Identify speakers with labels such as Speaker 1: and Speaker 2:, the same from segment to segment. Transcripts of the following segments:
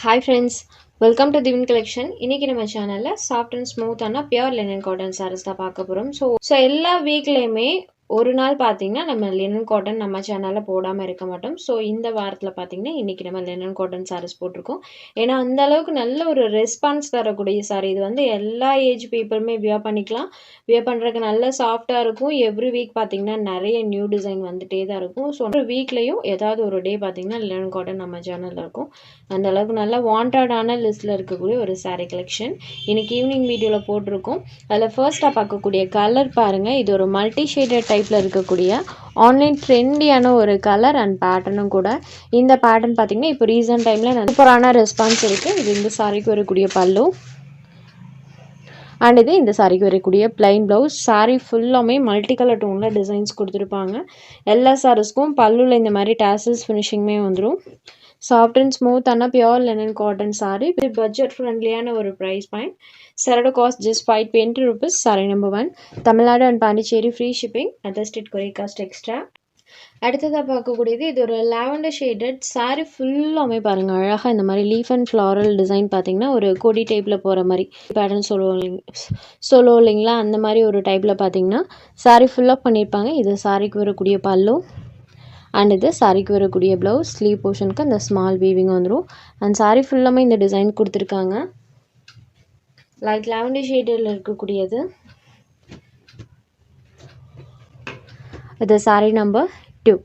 Speaker 1: Hi friends, welcome to Divin Collection. இன்னைக்கு நம்ம சேனல்ல சாஃப்ட் அண்ட் ஸ்மூத்தான பியூர் லினன் காட்டன் சாரீஸ் தான் பார்க்க போறோம். ஸோ எல்லா வீக்லயுமே ஒரு நாள் பார்த்தீங்கன்னா நம்ம லினன் காட்டன் நம்ம சேனலில் போடாமல் இருக்க மாட்டோம். ஸோ இந்த வாரத்தில் பார்த்தீங்கன்னா இன்றைக்கி நம்ம லினன் காட்டன் சாரீஸ் போட்டிருக்கோம். ஏன்னா அந்த அளவுக்கு நல்ல ஒரு ரெஸ்பான்ஸ் தரக்கூடிய சாரீ. இது வந்து எல்லா ஏஜ் பீப்புளுமே வியர் பண்ணிக்கலாம். வியர் பண்ணுறதுக்கு நல்ல சாஃப்டாக இருக்கும். எவ்ரி வீக் பார்த்தீங்கன்னா நிறைய நியூ டிசைன் வந்துகிட்டே தான் இருக்கும். ஸோ ஒரு வீக்லேயும் ஏதாவது ஒரு டே பார்த்தீங்கன்னா லினன் காட்டன் நம்ம சேனலில் இருக்கும். அந்த அளவுக்கு நல்ல வாண்டடான லிஸ்ட்டில் இருக்கக்கூடிய ஒரு சாரீ கலெக்ஷன் இன்றைக்கி ஈவினிங் வீடியோவில் போட்டிருக்கோம். அதில் ஃபர்ஸ்ட்டாக பார்க்கக்கூடிய கலர் பாருங்கள். இது ஒரு மல்டி ஷேடட் டைப்பில் இருக்கக்கூடிய ஆன்லைன் ட்ரெண்டியான ஒரு கலர் அண்ட் பேட்டர்னும் கூட. இந்த பேட்டர்ன் பார்த்திங்கன்னா இப்போ ரீசன்ட் டைமில் சூப்பரான ரெஸ்பான்ஸ் இருக்குது. இது இந்த சாரிக்கு வரக்கூடிய பல்லு அண்ட் இது இந்த சாரிக்கு வரக்கூடிய பிளைன் ப்ளவுஸ். சாரீ ஃபுல்லாமே மல்டி கலர் டோனில் டிசைன்ஸ் கொடுத்துருப்பாங்க. எல்லா சாரீஸ்க்கும் பல்லுவில் இந்த மாதிரி டாசல்ஸ் ஃபினிஷிங்குமே வந்துடும். சாஃப்ட் அண்ட் ஸ்மூத்தான pure linen cotton sari. Budget ஃப்ரெண்ட்லியான ஒரு ப்ரைஸ் பாயிண்ட். சரடோ cost just 520 rupees. Sari number 1. Tamil Nadu and Pondicherry free shipping. Other state courier cost extra. அடுத்ததாக பார்க்கக்கூடியது இது ஒரு லாவெண்டர் ஷேடட் சாரீ. ஃபுல்லாமே பாருங்கள் அழகாக இந்த மாதிரி லீஃப் அண்ட் ஃப்ளாரல் டிசைன் பார்த்தீங்கன்னா ஒரு கொடி டைப்பில் போகிற மாதிரி பேட்டர்ன் சொல்லுவோம் இல்லைங்களா, அந்த மாதிரி ஒரு டைப்பில் பார்த்தீங்கன்னா சாரீ ஃபுல்லாக பண்ணியிருப்பாங்க. இது சாரீக்கு வரக்கூடிய பல்லு அண்ட் இது சாரிக்கு வரக்கூடிய ப்ளவுஸ். ஸ்லீவ் போர்ஷனுக்கு அந்த ஸ்மால் வீவிங் வந்துடும். அண்ட் சாரீ ஃபுல்லாமே இந்த டிசைன் கொடுத்துருக்காங்க. லைட் லாவெண்டர் ஷேடில் இருக்கக்கூடியது. இது saree number 2.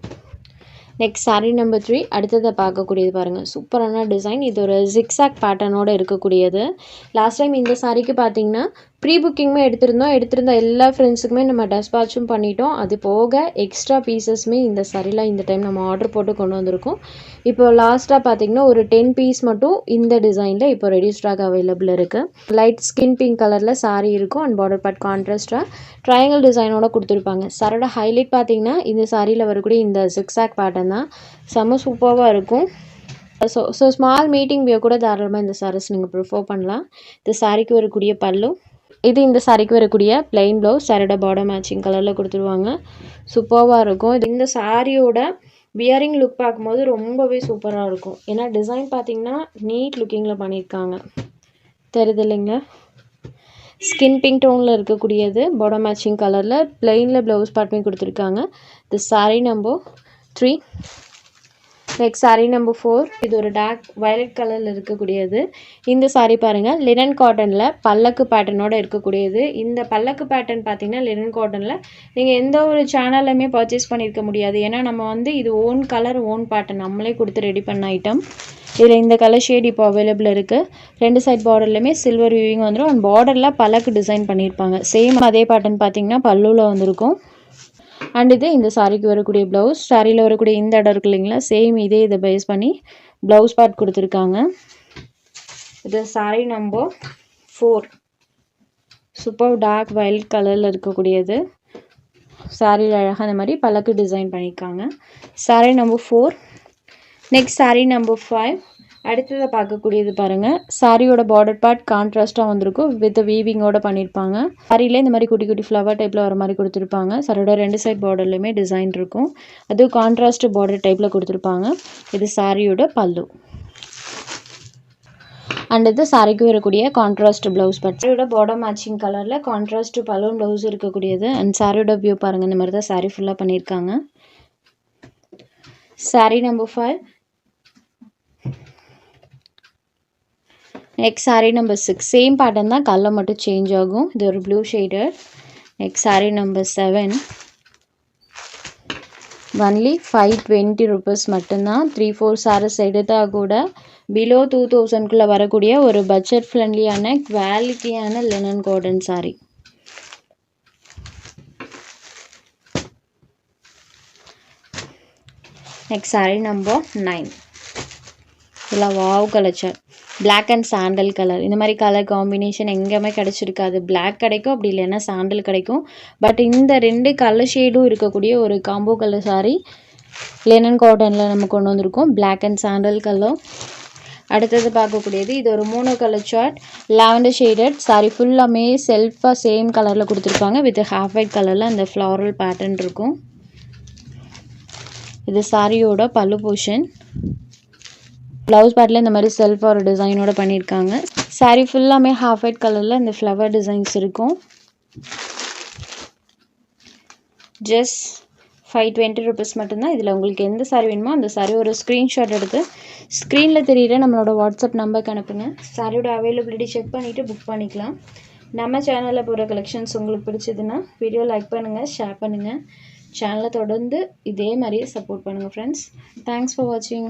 Speaker 1: Next saree number 3. அடுத்ததை பார்க்கக்கூடியது பாருங்கள், சூப்பரான டிசைன். இது ஒரு ஜிக்ஸாக் பேட்டர்னோடு இருக்கக்கூடியது. லாஸ்ட் டைம் இந்த சாரீக்கு பார்த்தீங்கன்னா ப்ரீ புக்கிங்குமே எடுத்திருந்த எல்லா ஃப்ரெண்ட்ஸுக்குமே நம்ம டெஸ்பாச்சும் பண்ணிட்டோம். அது போக எக்ஸ்ட்ரா பீசஸ்மே இந்த சாரியில் இந்த டைம் நம்ம ஆர்டர் போட்டு கொண்டு வந்திருக்கோம். இப்போ லாஸ்ட்டாக பார்த்தீங்கன்னா ஒரு 10 பீஸ் மட்டும் இந்த டிசைனில் இப்போ ரெடி ஸ்டாக் அவைலபிள் இருக்குது. லைட் ஸ்கின் பிங்க் கலரில் சாரீ இருக்கும் அண்ட் பார்டர் பார்ட் கான்ட்ராஸ்டாக ட்ரையாங்கிள் டிசைனோட கொடுத்துருப்பாங்க. சாரோட ஹைலைட் பார்த்தீங்கன்னா இந்த சாரியில் வரக்கூடிய இந்த ஜிக்ஸாக் பேட்டர்ன் தான். செம்ம சூப்பராக இருக்கும். ஸோ ஸ்மால் மீட்டிங் வியர் கூட தாராளமாக இந்த சாரீஸ் நீங்கள் ப்ரிஃபர் பண்ணலாம். இந்த சாரிக்கு வரக்கூடிய பல்லு, இது இந்த சாரிக்கு வரக்கூடிய பிளைன் ப்ளவுஸ். சாரியோட பார்டர் மேட்சிங் கலரில் கொடுத்துருவாங்க. சூப்பராக இருக்கும். இது இந்த சாரியோட வியரிங் லுக் பார்க்கும்போது ரொம்பவே சூப்பராக இருக்கும். ஏன்னா டிசைன் பார்த்தீங்கன்னா நீட் லுக்கிங்கில் பண்ணியிருக்காங்க, தெரியுது இல்லைங்களா. ஸ்கின் பிங்க் டோனில் இருக்கக்கூடியது பார்டர் மேட்சிங் கலரில் பிளெயினில் ப்ளவுஸ் பார்ட்டுமே கொடுத்துருக்காங்க. இது saree number 3. Next saree number 4. இது ஒரு டார்க் வயலட் கலரில் இருக்கக்கூடியது. இந்த சாரீ பாருங்கள் லினன் காட்டனில் பல்லக்கு பேட்டர்னோடு இருக்கக்கூடியது. இந்த பல்லக்கு பேட்டர்ன் பார்த்தீங்கன்னா லினன் காட்டனில் நீங்கள் எந்த ஒரு சேனல்லையுமே பர்ச்சேஸ் பண்ணியிருக்க முடியாது. ஏன்னா நம்ம வந்து இது ஓன் கலர் ஓன் பேட்டர்ன் நம்மளே கொடுத்து ரெடி பண்ண ஐட்டம். இதில் இந்த கலர் ஷேட் இப்போ அவைலபிள் இருக்குது. 2 சைட் பார்டர்லையுமே சில்வர் வியூவிங் வந்துடும். அண்ட் பார்டரில் பல்லக்கு டிசைன் பண்ணியிருப்பாங்க. சேம் அதே பேட்டர்ன் பார்த்தீங்கன்னா பல்லுவில் வந்திருக்கும். அண்ட் இது இந்த சாரிக்கு வரக்கூடிய ப்ளவுஸ். சாரியில் வரக்கூடிய இந்த இடம் இருக்கு இல்லைங்களா, சேம் இதை பேஸ் பண்ணி ப்ளவுஸ் பார்ட் கொடுத்துருக்காங்க. இது saree number 4. Super dark violet கலரில் இருக்கக்கூடியது. சாரியில் அழகாக அந்த மாதிரி பல்லக்கு டிசைன் பண்ணியிருக்காங்க. Saree number 4. Next saree number 5. அடுத்ததை பார்க்கக்கூடியது பாருங்கள். சாரியோட பார்டர் பார்ட் கான்ட்ராஸ்ட்டாக வந்திருக்கும் வித் வீவிங்கோட பண்ணியிருப்பாங்க. சாரியிலே இந்த மாதிரி குட்டி குட்டி ஃப்ளவர் டைப்பில் வர மாதிரி கொடுத்துருப்பாங்க. சாரியோட 2 சைட் பார்டர்லையுமே டிசைன் இருக்கும். அதுவும் கான்ட்ராஸ்ட் பார்டர் டைப்பில் கொடுத்துருப்பாங்க. இது சாரியோட பல்லு அண்ட் இது சாரிக்கு வரக்கூடிய கான்ட்ராஸ்ட் ப்ளவுஸ் பார்ட். சாரியோட பார்டர் மேட்சிங் கலரில் கான்ட்ராஸ்ட் பல்லு ப்ளவுஸ் இருக்கக்கூடியது. அண்ட் சாரியோட வியூ பாருங்கள், இந்த மாதிரி தான் சாரி ஃபுல்லாக பண்ணியிருக்காங்க. Saree number 5. Next saree number 6. Same pattern தான், கலர் மட்டும் சேஞ்ச் ஆகும். இது ஒரு ப்ளூ ஷேடர். Next saree number 7. Only 520 rupees மட்டும்தான். 3-4 சாரீஸ் எடுத்தால் கூட பிலோ 2000குள்ளே வரக்கூடிய ஒரு பட்ஜெட் ஃப்ரெண்ட்லியான குவாலிட்டியான linen cotton saree. Next saree number 9. இதெல்லாம் wow collection. Black and sandal colour. இந்த மாதிரி கலர் காம்பினேஷன் எங்கேயுமே கிடச்சிருக்காது. பிளாக் கிடைக்கும், அப்படி இல்லைன்னா சாண்டல் கிடைக்கும். பட் இந்த 2 கலர் ஷேடும் இருக்கக்கூடிய ஒரு காம்போ கலர் சாரீ லினன் காட்டனில் நம்ம கொண்டு வந்திருக்கோம். Black and sandal colour. அடுத்தது பார்க்கக்கூடியது இது ஒரு 3 colour chart. Lavender shaded saree ஃபுல்லாமே செல்ஃபாக சேம் கலரில் கொடுத்துருப்பாங்க. வித் ஹாஃப் ஒயிட் கலரில் அந்த ஃப்ளாரல் பேட்டர்ன் இருக்கும். இது சாரியோட பல்லு போர்ஷன். ப்ளவுஸ் பார்ட்டில் இந்த மாதிரி செல்ஃப் ஒரு டிசைனோட பண்ணியிருக்காங்க. saree ஃபுல்லாமே ஹாஃப் ஒயிட் கலரில் இந்த ஃப்ளவர் டிசைன்ஸ் இருக்கும். ஜஸ்ட் 520 rupees மட்டும்தான். இதில் உங்களுக்கு எந்த saree வேணுமோ அந்த saree ஒரு ஸ்க்ரீன்ஷாட் எடுத்து ஸ்க்ரீனில் தெரியுற நம்மளோட வாட்ஸ்அப் நம்பருக்கு அனுப்புங்க. சாரியோட அவைலபிலிட்டி செக் பண்ணிவிட்டு புக் பண்ணிக்கலாம். நம்ம சேனலில் போகிற கலெக்ஷன்ஸ் உங்களுக்கு பிடிச்சதுன்னா வீடியோ லைக் பண்ணுங்கள், ஷேர் பண்ணுங்கள். சேனலை தொடர்ந்து இதே மாதிரியே சப்போர்ட் பண்ணுங்கள் ஃப்ரெண்ட்ஸ். தேங்க்ஸ் ஃபார் வாட்சிங்.